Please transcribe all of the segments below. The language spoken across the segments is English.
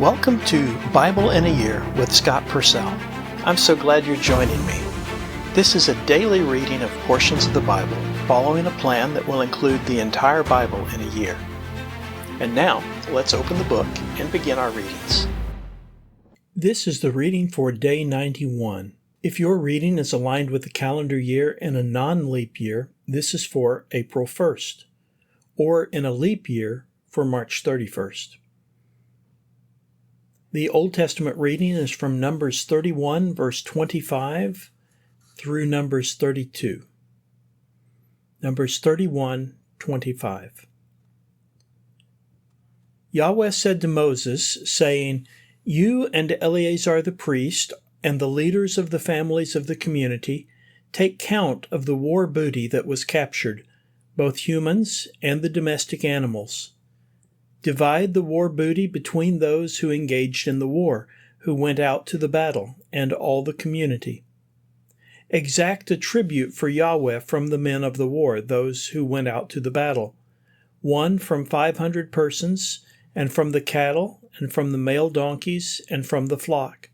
Welcome to Bible in a Year with Scott Purcell. I'm so glad you're joining me. This is a daily reading of portions of the Bible, following a plan that will include the entire Bible in a year. And now, let's open the book and begin our readings. This is the reading for day 91. If your reading is aligned with the calendar year in a non-leap year, this is for April 1st, or in a leap year for March 31st. The Old Testament reading is from Numbers 31, verse 25, through Numbers 32. Numbers 31, 25. Yahweh said to Moses, saying, "You and Eleazar the priest, and the leaders of the families of the community, take count of the war booty that was captured, both humans and the domestic animals. Divide the war booty between those who engaged in the war, who went out to the battle, and all the community. Exact a tribute for Yahweh from the men of the war, those who went out to the battle, one from 500 persons, and from the cattle, and from the male donkeys, and from the flock.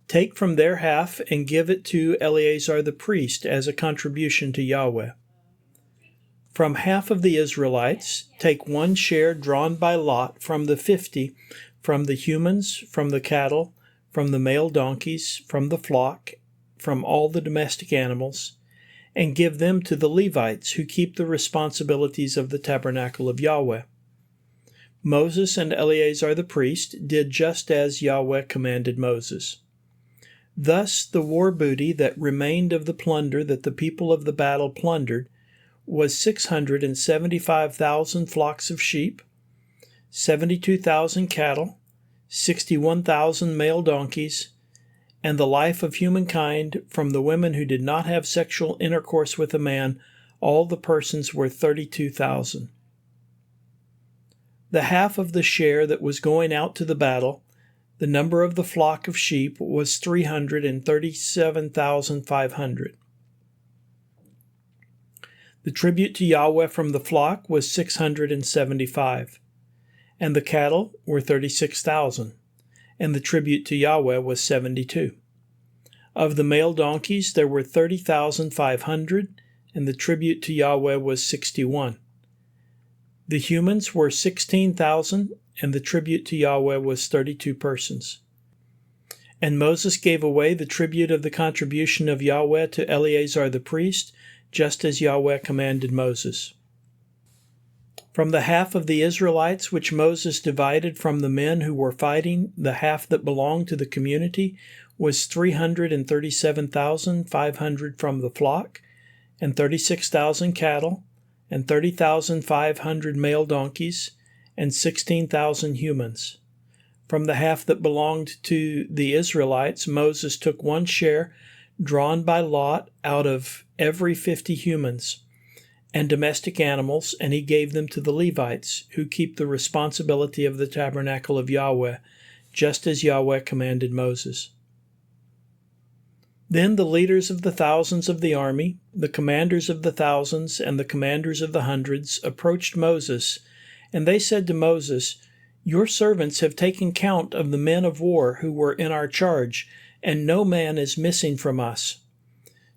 Take from their half and give it to Eleazar the priest as a contribution to Yahweh. From half of the Israelites, take one share drawn by lot from the 50, from the humans, from the cattle, from the male donkeys, from the flock, from all the domestic animals, and give them to the Levites who keep the responsibilities of the tabernacle of Yahweh." Moses and Eleazar the priest did just as Yahweh commanded Moses. Thus the war booty that remained of the plunder that the people of the battle plundered was 675,000 flocks of sheep, 72,000 cattle, 61,000 male donkeys, and the life of humankind from the women who did not have sexual intercourse with a man. All the persons were 32,000. The half of the share that was going out to the battle, the number of the flock of sheep was 337,500. The tribute to Yahweh from the flock was 675, and the cattle were 36,000, and the tribute to Yahweh was 72. Of the male donkeys there were 30,500, and the tribute to Yahweh was 61. The humans were 16,000, and the tribute to Yahweh was 32 persons. And Moses gave away the tribute of the contribution of Yahweh to Eleazar the priest, just as Yahweh commanded Moses. From the half of the Israelites which Moses divided from the men who were fighting, the half that belonged to the community was 337,500 from the flock, and 36,000 cattle, and 30,500 male donkeys, and 16,000 humans. From the half that belonged to the Israelites, Moses took one share drawn by lot out of every 50 humans and domestic animals, and he gave them to the Levites, who keep the responsibility of the tabernacle of Yahweh, just as Yahweh commanded Moses. Then the leaders of the thousands of the army, the commanders of the thousands, and the commanders of the hundreds approached Moses, and they said to Moses, "Your servants have taken count of the men of war who were in our charge, and no man is missing from us.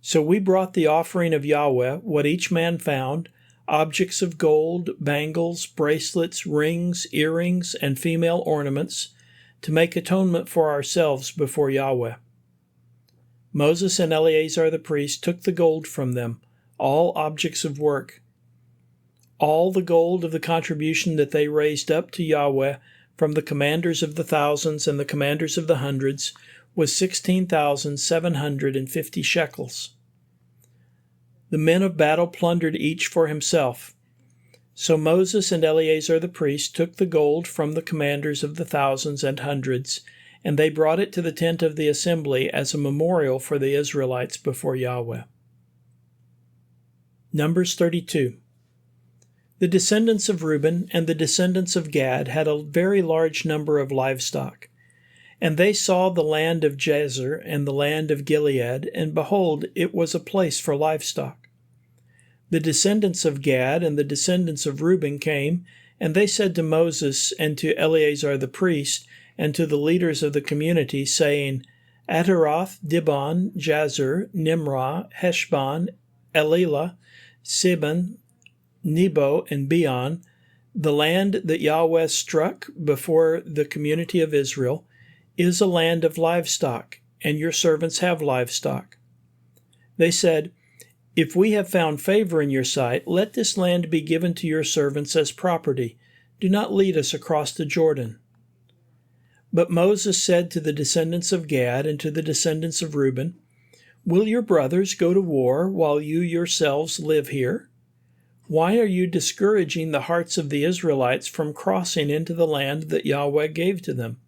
So we brought the offering of Yahweh, what each man found, objects of gold, bangles, bracelets, rings, earrings, and female ornaments, to make atonement for ourselves before Yahweh." Moses and Eleazar the priest took the gold from them, all objects of work. All the gold of the contribution that they raised up to Yahweh from the commanders of the thousands and the commanders of the hundreds was 16,750 shekels. The men of battle plundered each for himself. So Moses and Eleazar the priest took the gold from the commanders of the thousands and hundreds, and they brought it to the tent of the assembly as a memorial for the Israelites before Yahweh. Numbers 32. The descendants of Reuben and the descendants of Gad had a very large number of livestock. And they saw the land of Jazer and the land of Gilead, and behold, it was a place for livestock. The descendants of Gad and the descendants of Reuben came And they said to Moses and to Eleazar the priest and to the leaders of the community, saying, Ataroth, Dibon, Jazer, Nimrah, Heshbon, Elilah, Sibon, Nebo, and Beon, the land that Yahweh struck before the community of Israel, is a land of livestock, and your servants have livestock. They said, If we have found favor in your sight, let this land be given to your servants as property. Do not lead us across the Jordan. But Moses said to the descendants of Gad and to the descendants of Reuben, Will your brothers go to war while you yourselves live here? Why are you discouraging the hearts of the Israelites from crossing into the land that Yahweh gave to them?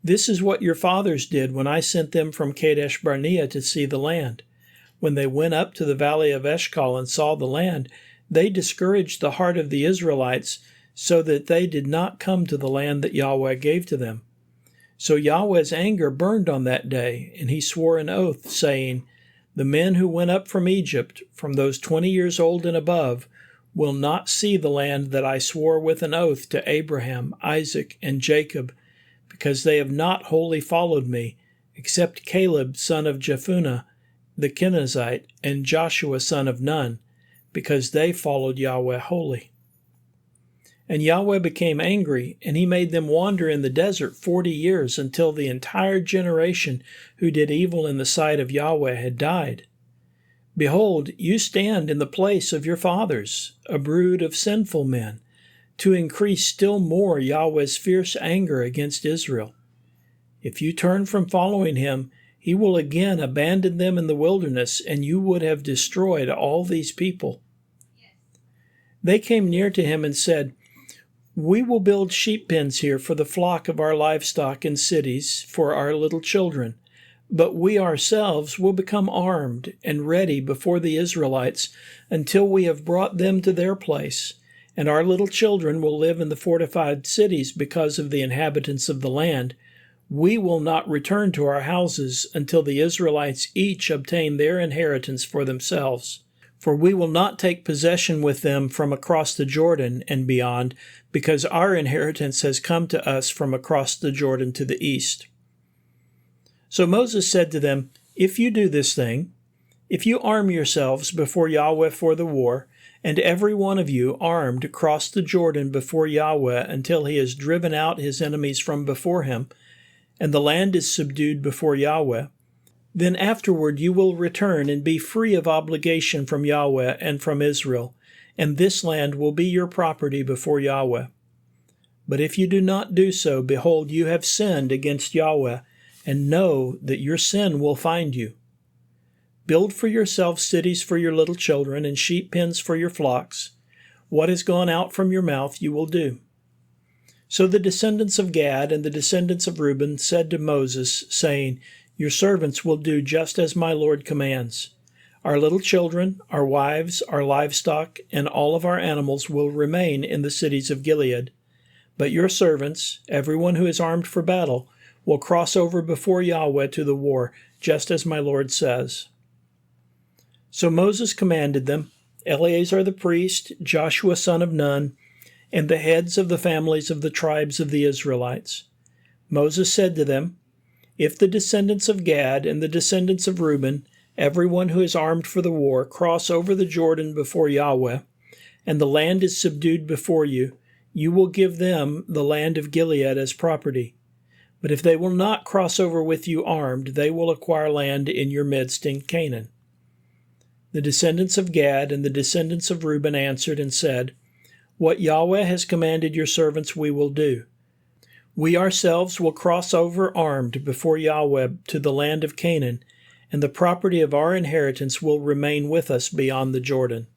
This is what your fathers did when I sent them from Kadesh Barnea to see the land. When they went up to the valley of Eshcol and saw the land, they discouraged the heart of the Israelites so that they did not come to the land that Yahweh gave to them. So Yahweh's anger burned on that day, and he swore an oath, saying, The men who went up from Egypt, from those 20 years old and above, will not see the land that I swore with an oath to Abraham, Isaac, and Jacob, because they have not wholly followed me, except Caleb son of Jephunneh the Kenizzite, and Joshua son of Nun, because they followed Yahweh wholly. And Yahweh became angry, and he made them wander in the desert 40 years, until the entire generation who did evil in the sight of Yahweh had died. Behold, you stand in the place of your fathers, a brood of sinful men, to increase still more Yahweh's fierce anger against Israel. If you turn from following him, he will again abandon them in the wilderness, and you would have destroyed all these people. They came near to him and said, We will build sheep pens here for the flock of our livestock in cities for our little children, but we ourselves will become armed and ready before the Israelites until we have brought them to their place, and our little children will live in the fortified cities because of the inhabitants of the land. We will not return to our houses until the Israelites each obtain their inheritance for themselves. For we will not take possession with them from across the Jordan and beyond, because our inheritance has come to us from across the Jordan to the east. So Moses said to them, If you do this thing, if you arm yourselves before Yahweh for the war, and every one of you armed cross the Jordan before Yahweh until he has driven out his enemies from before him, and the land is subdued before Yahweh, then afterward you will return and be free of obligation from Yahweh and from Israel, and this land will be your property before Yahweh. But if you do not do so, behold, you have sinned against Yahweh, and know that your sin will find you. Build for yourselves cities for your little children and sheep pens for your flocks. What has gone out from your mouth you will do. So the descendants of Gad and the descendants of Reuben said to Moses, saying, Your servants will do just as my Lord commands. Our little children, our wives, our livestock, and all of our animals will remain in the cities of Gilead. But your servants, everyone who is armed for battle, will cross over before Yahweh to the war, just as my Lord says. So Moses commanded them, Eleazar the priest, Joshua son of Nun, and the heads of the families of the tribes of the Israelites. Moses said to them, If the descendants of Gad and the descendants of Reuben, everyone who is armed for the war, cross over the Jordan before Yahweh, and the land is subdued before you, you will give them the land of Gilead as property. But if they will not cross over with you armed, they will acquire land in your midst in Canaan. The descendants of Gad and the descendants of Reuben answered and said, What Yahweh has commanded your servants we will do. We ourselves will cross over armed before Yahweh to the land of Canaan, and the property of our inheritance will remain with us beyond the Jordan.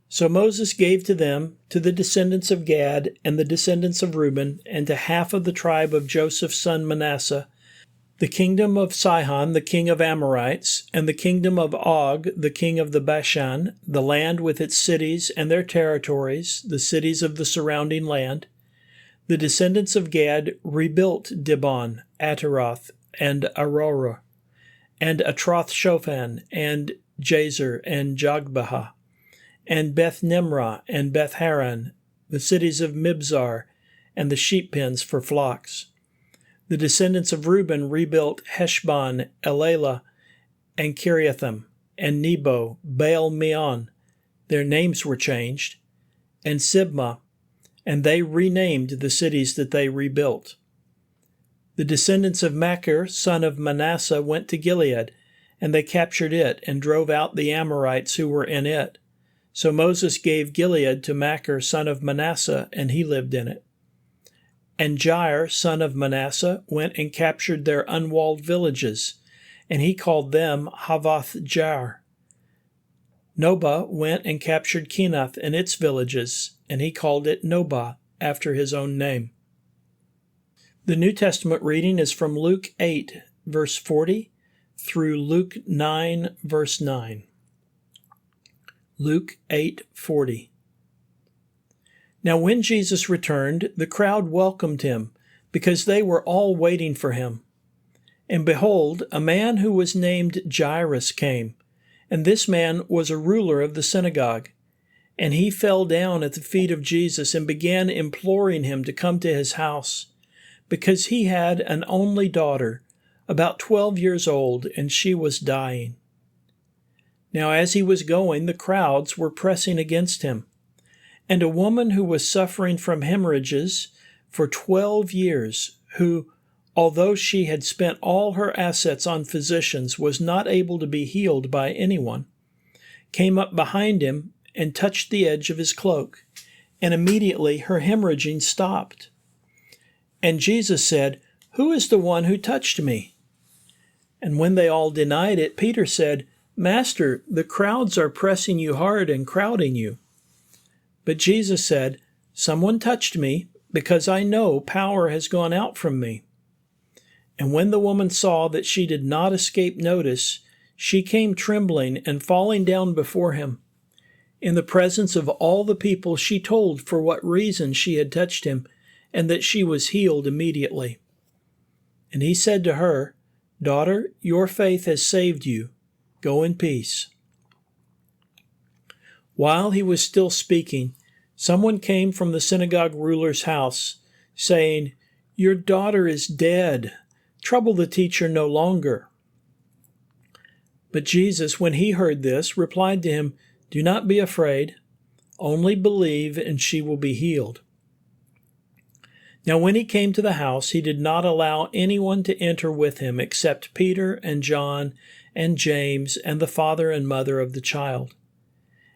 So Moses gave to them, to the descendants of Gad and the descendants of Reuben, and to half of the tribe of Joseph's son Manasseh, the kingdom of Sihon, the king of Amorites, and the kingdom of Og, the king of the Bashan, the land with its cities and their territories, the cities of the surrounding land. The descendants of Gad rebuilt Dibon, Ataroth, and Aroer, and Atroth-Shophan, and Jazer, and Jogbehah, and Beth Nimrah, and Beth Haran, the cities of Mibzar, and the sheep pens for flocks. The descendants of Reuben rebuilt Heshbon, Elalah, and Kiriathim, and Nebo, Baal Meon. Their names were changed, and Sibmah, and they renamed the cities that they rebuilt. The descendants of Machir, son of Manasseh, went to Gilead, and they captured it and drove out the Amorites who were in it. So Moses gave Gilead to Machir, son of Manasseh, and he lived in it. And Jair, son of Manasseh, went and captured their unwalled villages, and he called them Havoth Jair. Nobah went and captured Kenath and its villages, and he called it Nobah, after his own name. The New Testament reading is from Luke 8, verse 40, through Luke 9, verse 9. Luke 8:40. Now when Jesus returned, the crowd welcomed him, because they were all waiting for him. And behold, a man who was named Jairus came, and this man was a ruler of the synagogue. And he fell down at the feet of Jesus and began imploring him to come to his house, because he had an only daughter, about 12 years old, and she was dying. Now as he was going, the crowds were pressing against him. And a woman who was suffering from hemorrhages for 12 years, who, although she had spent all her assets on physicians, was not able to be healed by anyone, came up behind him and touched the edge of his cloak, and immediately her hemorrhaging stopped. And Jesus said, "Who is the one who touched me?" And when they all denied it, Peter said, "Master, the crowds are pressing you hard and crowding you." But Jesus said, "Someone touched me, because I know power has gone out from me." And when the woman saw that she did not escape notice, she came trembling and falling down before him. In the presence of all the people, she told for what reason she had touched him, and that she was healed immediately. And he said to her, "Daughter, your faith has saved you. Go in peace." While he was still speaking, someone came from the synagogue ruler's house, saying, "Your daughter is dead. Trouble the teacher no longer." But Jesus, when he heard this, replied to him, "Do not be afraid. Only believe, and she will be healed." Now when he came to the house, he did not allow anyone to enter with him except Peter and John and James and the father and mother of the child.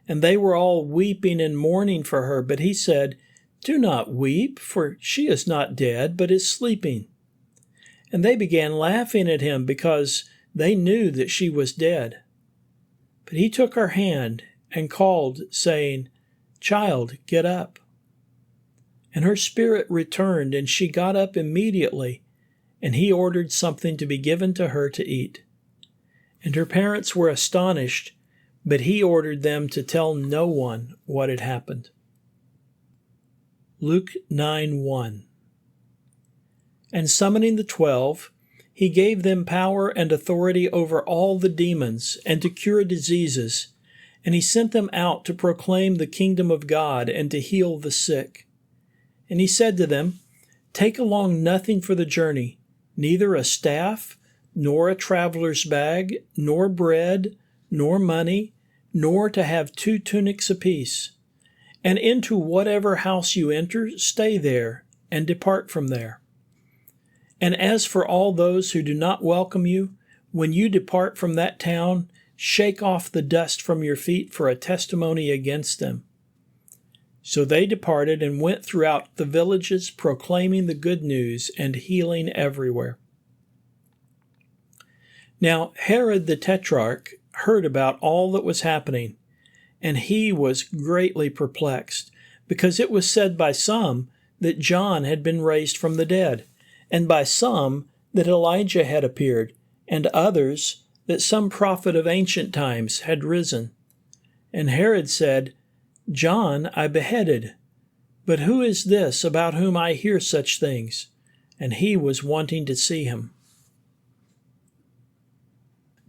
And they were all weeping and mourning for her, but he said, "Do not weep, for she is not dead, but is sleeping." And they began laughing at him, because they knew that she was dead. But he took her hand and called, saying, "Child, get up." And her spirit returned, and she got up immediately, and he ordered something to be given to her to eat. And her parents were astonished, but he ordered them to tell no one what had happened. Luke 9:1. And summoning the 12, he gave them power and authority over all the demons, and to cure diseases, and he sent them out to proclaim the kingdom of God and to heal the sick. And he said to them, "Take along nothing for the journey, neither a staff, nor a traveler's bag, nor bread, nor money, nor to have 2 tunics apiece. And into whatever house you enter, stay there, and depart from there. And as for all those who do not welcome you, when you depart from that town, shake off the dust from your feet for a testimony against them." So they departed and went throughout the villages, proclaiming the good news and healing everywhere. Now Herod the Tetrarch heard about all that was happening, and he was greatly perplexed, because it was said by some that John had been raised from the dead, and by some that Elijah had appeared, and others that some prophet of ancient times had risen. And Herod said, "John I beheaded, but who is this about whom I hear such things?" And he was wanting to see him.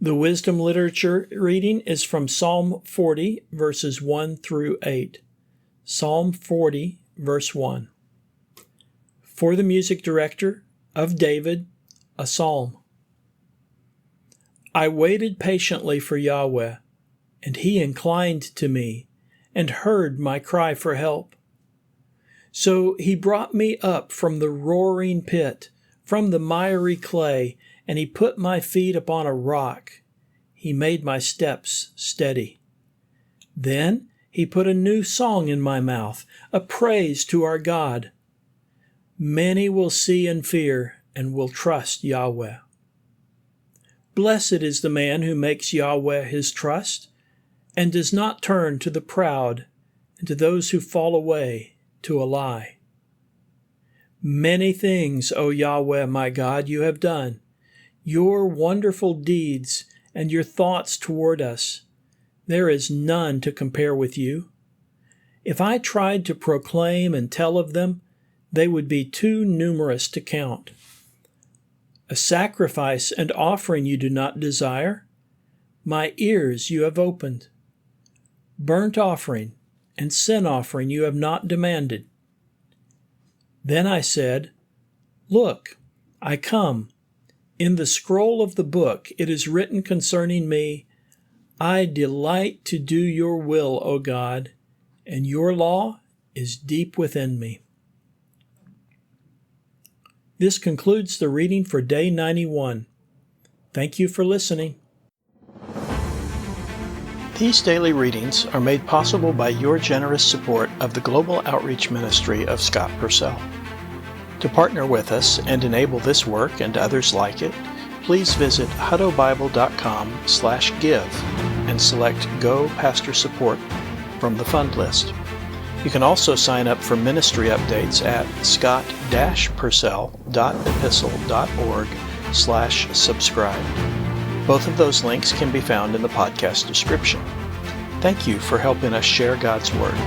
The wisdom literature reading is from Psalm 40, verses 1 through 8. Psalm 40, verse 1. For the music director, of David, a psalm. I waited patiently for Yahweh, and He inclined to me, and heard my cry for help. So He brought me up from the roaring pit, from the miry clay, and He put my feet upon a rock. He made my steps steady. Then He put a new song in my mouth, a praise to our God. Many will see and fear, and will trust Yahweh. Blessed is the man who makes Yahweh his trust, and does not turn to the proud, and to those who fall away to a lie. Many things, O Yahweh my God, you have done, your wonderful deeds and your thoughts toward us. There is none to compare with you. If I tried to proclaim and tell of them, they would be too numerous to count. A sacrifice and offering you do not desire. My ears you have opened. Burnt offering and sin offering you have not demanded. Then I said, Look, I come. In the scroll of the book it is written concerning me, I delight to do your will, O God, and your law is deep within me. This concludes the reading for Day 91. Thank you for listening. These daily readings are made possible by your generous support of the Global Outreach Ministry of Scott Purcell. To partner with us and enable this work and others like it, please visit huttobible.com/give and select Go Pastor Support from the fund list. You can also sign up for ministry updates at scott-purcell.epistle.org/subscribe. Both of those links can be found in the podcast description. Thank you for helping us share God's Word.